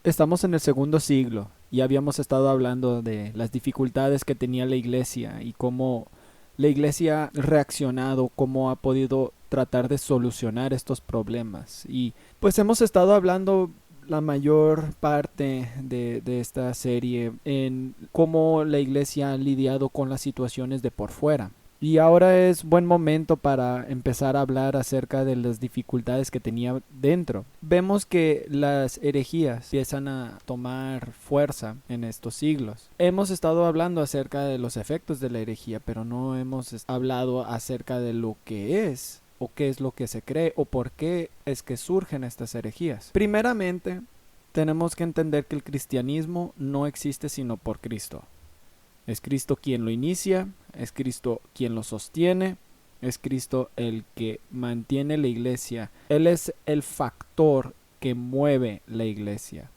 Estamos en el segundo siglo y habíamos estado hablando de las dificultades que tenía la iglesia y cómo la iglesia ha reaccionado, cómo ha podido tratar de solucionar estos problemas. Y pues hemos estado hablando la mayor parte de esta serie en cómo la iglesia ha lidiado con las situaciones de por fuera. Y ahora es buen momento para empezar a hablar acerca de las dificultades que tenía dentro. Vemos que las herejías empiezan a tomar fuerza en estos siglos. Hemos estado hablando acerca de los efectos de la herejía, pero no hemos hablado acerca de lo que es o qué es lo que se cree o por qué es que surgen estas herejías. Primeramente, tenemos que entender que el cristianismo no existe sino por Cristo. Es Cristo quien lo inicia, es Cristo quien lo sostiene, es Cristo el que mantiene la iglesia. Él es el factor que mueve la iglesia.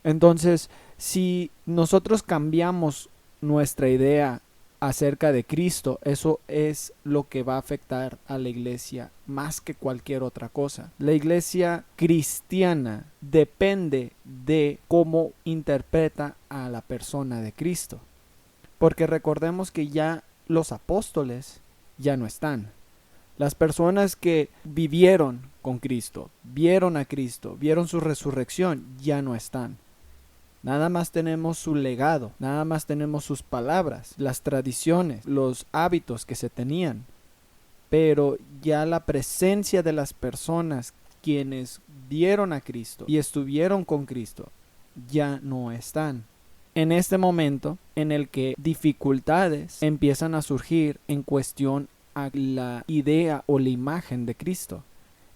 Entonces, si nosotros cambiamos nuestra idea acerca de Cristo, eso es lo que va a afectar a la iglesia más que cualquier otra cosa. La iglesia cristiana depende de cómo interpreta a la persona de Cristo. Porque recordemos que ya los apóstoles ya no están. Las personas que vivieron con Cristo, vieron a Cristo, vieron su resurrección, ya no están. Nada más tenemos su legado, nada más tenemos sus palabras, las tradiciones, los hábitos que se tenían. Pero ya la presencia de las personas quienes vieron a Cristo y estuvieron con Cristo ya no están. En este momento en el que dificultades empiezan a surgir en cuestión a la idea o la imagen de Cristo.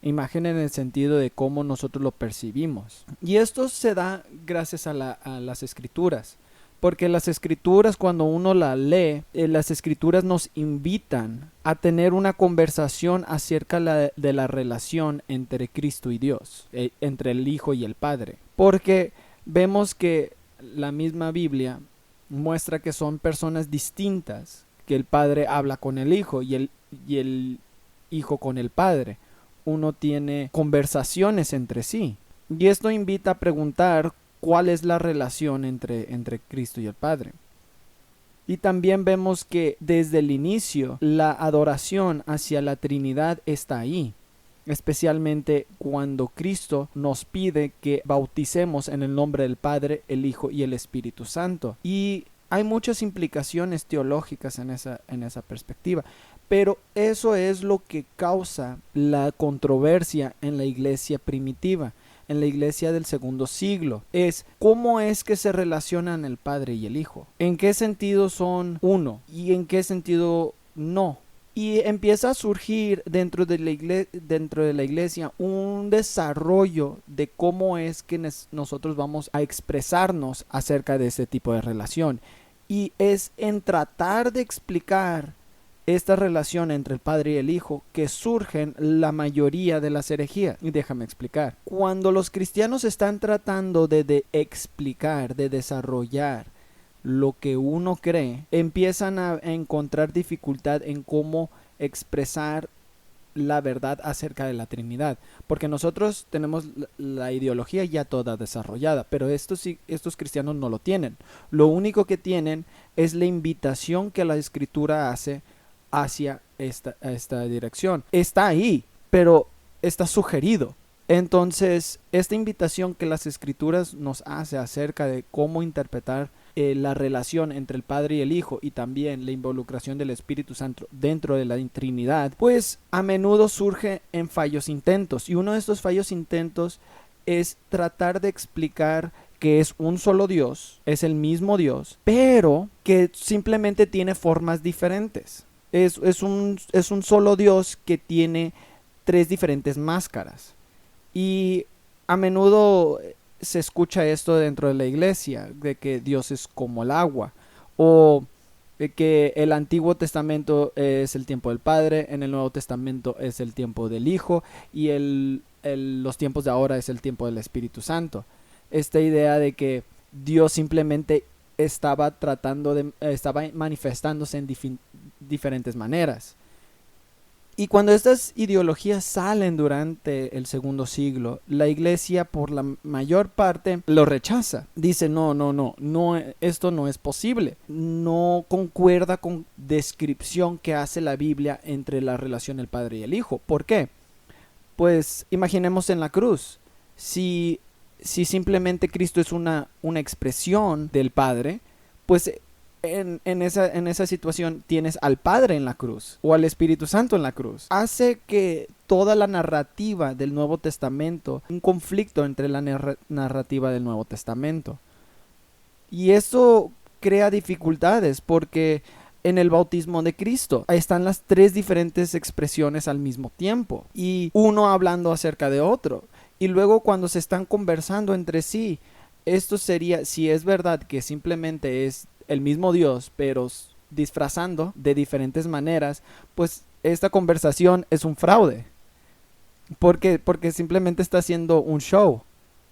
Imagen en el sentido de cómo nosotros lo percibimos. Y esto se da gracias a las escrituras. Porque las escrituras, cuando uno la lee, las escrituras nos invitan a tener una conversación acerca de la relación entre Cristo y Dios, entre el Hijo y el Padre. Porque vemos que la misma Biblia muestra que son personas distintas, que el Padre habla con el Hijo y el Hijo con el Padre. Uno tiene conversaciones entre sí. Y esto invita a preguntar cuál es la relación entre Cristo y el Padre. Y también vemos que desde el inicio la adoración hacia la Trinidad está ahí. Especialmente cuando Cristo nos pide que bauticemos en el nombre del Padre, el Hijo y el Espíritu Santo. Y hay muchas implicaciones teológicas en esa perspectiva. Pero eso es lo que causa la controversia en la iglesia primitiva, en la iglesia del segundo siglo. Es cómo es que se relacionan el Padre y el Hijo. ¿En qué sentido son uno? ¿Y en qué sentido no? Y empieza a surgir dentro de la iglesia un desarrollo de cómo es que nosotros vamos a expresarnos acerca de ese tipo de relación. Y es en tratar de explicar esta relación entre el Padre y el Hijo que surgen la mayoría de las herejías. Y déjame explicar. Cuando los cristianos están tratando de explicar, de desarrollar lo que uno cree, empiezan a encontrar dificultad en cómo expresar la verdad acerca de la Trinidad, porque nosotros tenemos la ideología ya toda desarrollada, pero estos cristianos no lo tienen. Lo único que tienen es la invitación que la Escritura hace hacia esta dirección. Está ahí, pero está sugerido. Entonces, esta invitación que las Escrituras nos hace acerca de cómo interpretar la relación entre el Padre y el Hijo y también la involucración del Espíritu Santo dentro de la Trinidad, pues a menudo surge en fallos intentos. Y uno de estos fallos intentos es tratar de explicar que es un solo Dios, es el mismo Dios, pero que simplemente tiene formas diferentes. Es un solo Dios que tiene tres diferentes máscaras. Y a menudo se escucha esto dentro de la iglesia, de que Dios es como el agua, o de que el Antiguo Testamento es el tiempo del Padre, en el Nuevo Testamento es el tiempo del Hijo, y los tiempos de ahora es el tiempo del Espíritu Santo. Esta idea de que Dios simplemente estaba manifestándose en diferentes maneras. Y cuando estas ideologías salen durante el segundo siglo, la iglesia por la mayor parte lo rechaza. Dice, no, esto no es posible. No concuerda con descripción que hace la Biblia entre la relación del Padre y el Hijo. ¿Por qué? Pues imaginemos en la cruz. Si simplemente Cristo es una expresión del Padre, pues en esa situación tienes al Padre en la cruz o al Espíritu Santo en la cruz. Hace que toda la narrativa del Nuevo Testamento, un conflicto entre la narrativa del Nuevo Testamento. Y eso crea dificultades porque en el bautismo de Cristo están las tres diferentes expresiones al mismo tiempo y uno hablando acerca de otro. Y luego cuando se están conversando entre sí, esto sería, si es verdad que simplemente es el mismo Dios, pero disfrazando de diferentes maneras, pues esta conversación es un fraude. Porque simplemente está haciendo un show,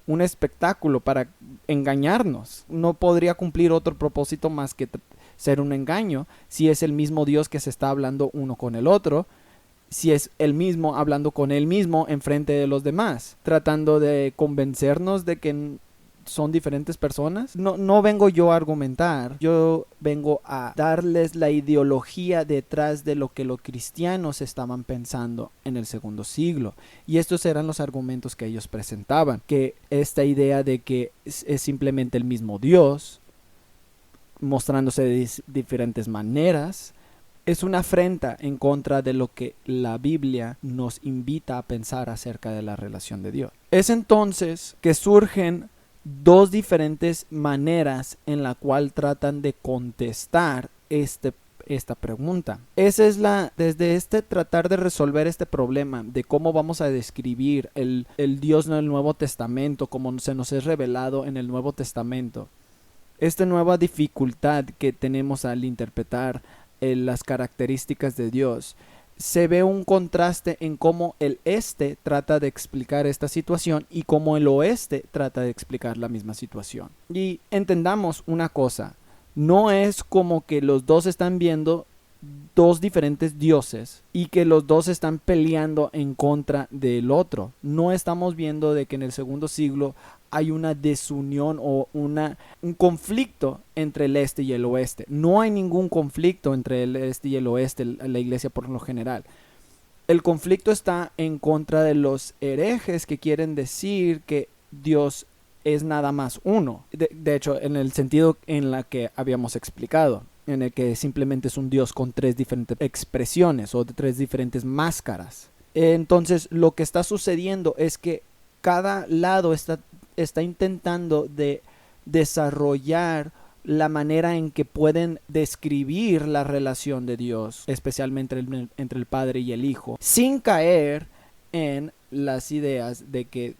un espectáculo para engañarnos. No podría cumplir otro propósito más que ser un engaño si es el mismo Dios que se está hablando uno con el otro, si es el mismo hablando con él mismo en frente de los demás, tratando de convencernos de que son diferentes personas. No vengo yo a argumentar, yo vengo a darles la ideología detrás de lo que los cristianos estaban pensando en el segundo siglo. Y estos eran los argumentos que ellos presentaban, que esta idea de que es simplemente el mismo Dios, mostrándose de diferentes maneras, es una afrenta en contra de lo que la Biblia nos invita a pensar acerca de la relación de Dios. Es entonces que surgen dos diferentes maneras en la cual tratan de contestar esta pregunta. Esa es desde tratar de resolver este problema de cómo vamos a describir el Dios en el Nuevo Testamento, como se nos es revelado en el Nuevo Testamento. Esta nueva dificultad que tenemos al interpretar las características de Dios, se ve un contraste en cómo el este trata de explicar esta situación y cómo el oeste trata de explicar la misma situación. Y entendamos una cosa, no es como que los dos están viendo dos diferentes dioses y que los dos están peleando en contra del otro. No estamos viendo de que en el segundo siglo hay una desunión o un conflicto entre el este y el oeste. No hay ningún conflicto entre el este y el oeste en la iglesia por lo general. El conflicto está en contra de los herejes que quieren decir que Dios es nada más uno. De hecho, en el sentido en la que habíamos explicado, en el que simplemente es un Dios con tres diferentes expresiones o tres diferentes máscaras. Entonces, lo que está sucediendo es que cada lado está intentando de desarrollar la manera en que pueden describir la relación de Dios, especialmente entre el Padre y el Hijo, sin caer en las ideas de que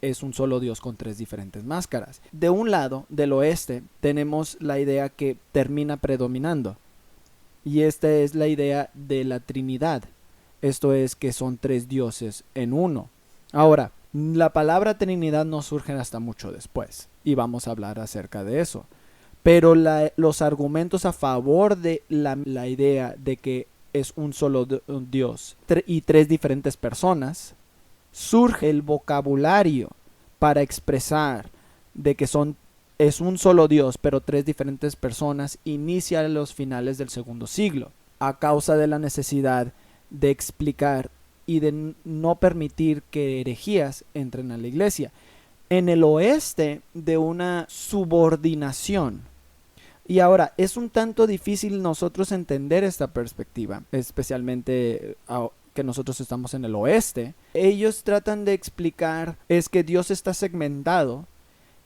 es un solo Dios con tres diferentes máscaras. De un lado, del oeste, tenemos la idea que termina predominando, y esta es la idea de la Trinidad. Esto es que son tres dioses en uno. Ahora, la palabra Trinidad no surge hasta mucho después, y vamos a hablar acerca de eso. Pero los argumentos a favor de la idea de que es un solo Dios y tres diferentes personas, surge el vocabulario para expresar de que es un solo Dios, pero tres diferentes personas, inicia a los finales del segundo siglo, a causa de la necesidad de explicar y de no permitir que herejías entren a la iglesia. En el oeste, de una subordinación. Y ahora, es un tanto difícil nosotros entender esta perspectiva, especialmente que nosotros estamos en el oeste. Ellos tratan de explicar es que Dios está segmentado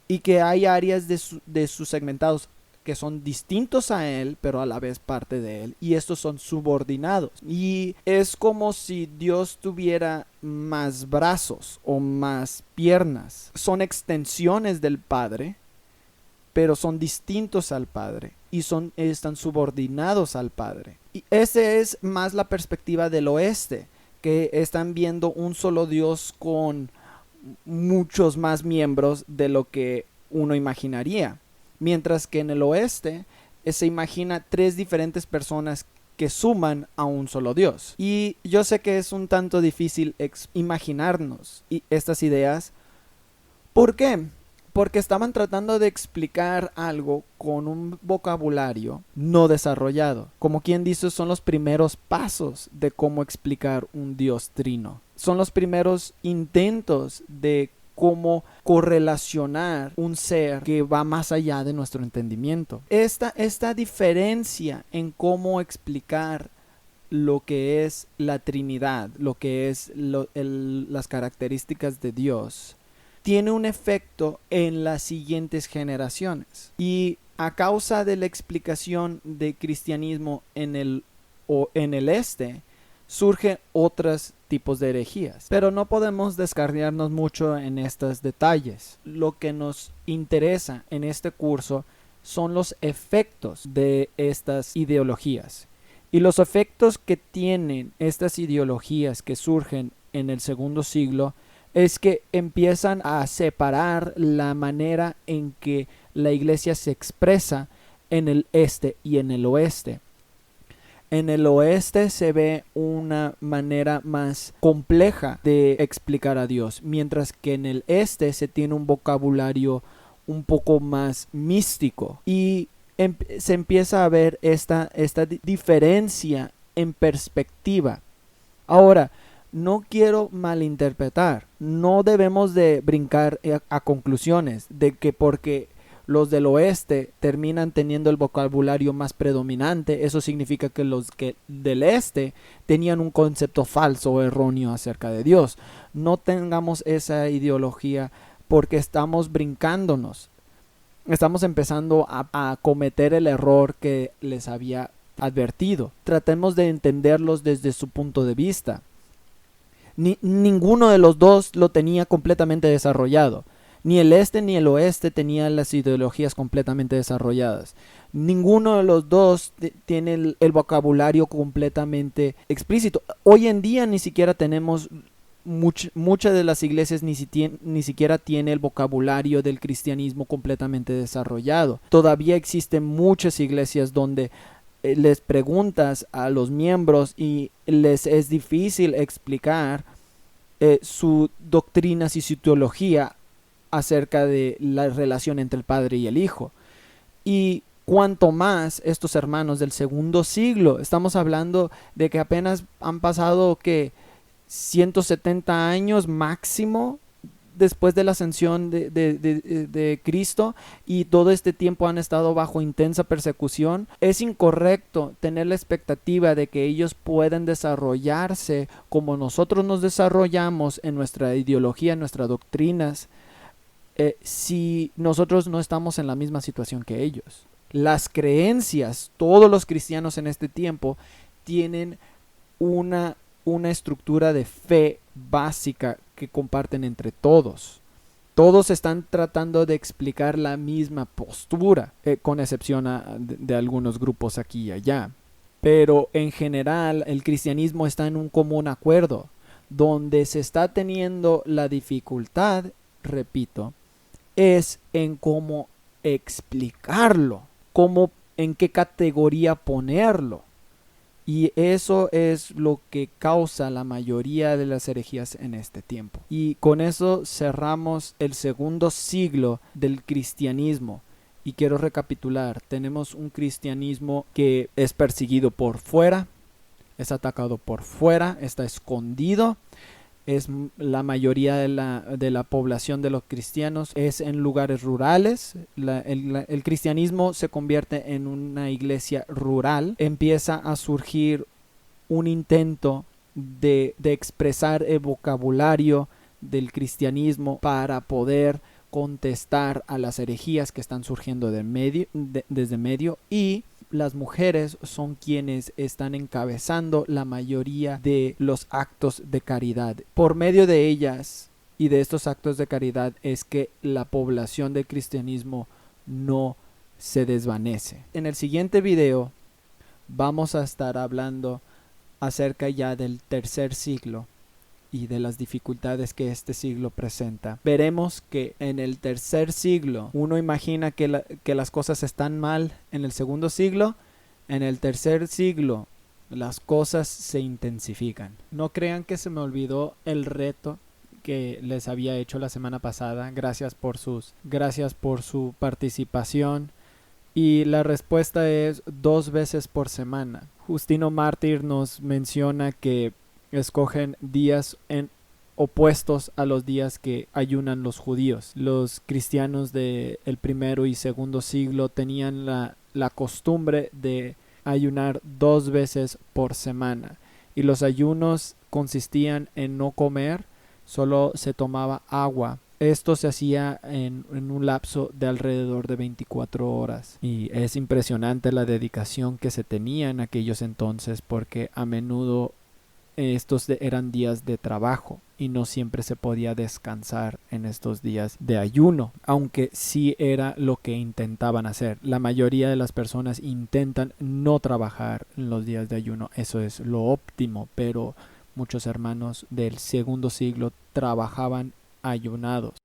y que hay áreas de sus segmentados que son distintos a él, pero a la vez parte de él, y estos son subordinados. Y es como si Dios tuviera más brazos o más piernas. Son extensiones del Padre, pero son distintos al Padre y están subordinados al Padre. Y esa es más la perspectiva del oeste, que están viendo un solo Dios con muchos más miembros de lo que uno imaginaría. Mientras que en el oeste se imagina tres diferentes personas que suman a un solo Dios. Y yo sé que es un tanto difícil imaginarnos estas ideas. ¿Por qué? Porque estaban tratando de explicar algo con un vocabulario no desarrollado. Como quien dice, son los primeros pasos de cómo explicar un Dios trino. Son los primeros intentos de cómo correlacionar un ser que va más allá de nuestro entendimiento. Esta diferencia en cómo explicar lo que es la Trinidad, lo que es las características de Dios, tiene un efecto en las siguientes generaciones. Y a causa de la explicación del cristianismo en el este, surgen otros tipos de herejías. Pero no podemos descarriarnos mucho en estos detalles. Lo que nos interesa en este curso son los efectos de estas ideologías. Y los efectos que tienen estas ideologías que surgen en el segundo siglo es que empiezan a separar la manera en que la iglesia se expresa en el este y en el oeste. En el oeste se ve una manera más compleja de explicar a Dios, mientras que en el este se tiene un vocabulario un poco más místico y se empieza a ver esta diferencia en perspectiva. Ahora, no quiero malinterpretar, no debemos de brincar a conclusiones de que porque los del oeste terminan teniendo el vocabulario más predominante, eso significa que los del este tenían un concepto falso o erróneo acerca de Dios. No tengamos esa ideología porque estamos brincándonos. Estamos empezando a cometer el error que les había advertido. Tratemos de entenderlos desde su punto de vista. Ninguno de los dos lo tenía completamente desarrollado. Ni el este ni el oeste tenían las ideologías completamente desarrolladas. Ninguno de los dos tiene el vocabulario completamente explícito. Hoy en día ni siquiera tenemos, muchas de las iglesias ni siquiera tiene el vocabulario del cristianismo completamente desarrollado. Todavía existen muchas iglesias donde les preguntas a los miembros y les es difícil explicar sus doctrinas y su teología acerca de la relación entre el Padre y el Hijo. Y cuanto más estos hermanos del segundo siglo, estamos hablando de que apenas han pasado que 170 años máximo después de la ascensión de Cristo, y todo este tiempo han estado bajo intensa persecución. Es incorrecto tener la expectativa de que ellos puedan desarrollarse como nosotros nos desarrollamos en nuestra ideología, en nuestras doctrinas, si nosotros no estamos en la misma situación que ellos. Las creencias, todos los cristianos en este tiempo tienen una estructura de fe básica que comparten entre todos. Todos están tratando de explicar la misma postura, con excepción de algunos grupos aquí y allá. Pero en general el cristianismo está en un común acuerdo. Donde se está teniendo la dificultad, repito, es en cómo explicarlo, en qué categoría ponerlo. Y eso es lo que causa la mayoría de las herejías en este tiempo. Y con eso cerramos el segundo siglo del cristianismo. Y quiero recapitular, tenemos un cristianismo que es perseguido por fuera, es atacado por fuera, está escondido. La mayoría de la población de los cristianos es en lugares rurales. El cristianismo se convierte en una iglesia rural. Empieza a surgir un intento de expresar el vocabulario del cristianismo para poder contestar a las herejías que están surgiendo desde medio, y las mujeres son quienes están encabezando la mayoría de los actos de caridad. Por medio de ellas y de estos actos de caridad es que la población del cristianismo no se desvanece. En el siguiente video vamos a estar hablando acerca ya del tercer siglo y de las dificultades que este siglo presenta. Veremos que en el tercer siglo uno imagina que las cosas están mal en el segundo siglo. En el tercer siglo las cosas se intensifican. No crean que se me olvidó el reto que les había hecho la semana pasada. Gracias por su participación. Y la respuesta es 2 veces por semana. Justino Mártir nos menciona que escogen días opuestos a los días que ayunan los judíos. Los cristianos del primero y segundo siglo tenían la costumbre de ayunar 2 veces por semana. Y los ayunos consistían en no comer, solo se tomaba agua. Esto se hacía en un lapso de alrededor de 24 horas. Y es impresionante la dedicación que se tenía en aquellos entonces, porque a menudo estos eran días de trabajo y no siempre se podía descansar en estos días de ayuno, aunque sí era lo que intentaban hacer. La mayoría de las personas intentan no trabajar en los días de ayuno, eso es lo óptimo, pero muchos hermanos del segundo siglo trabajaban ayunados.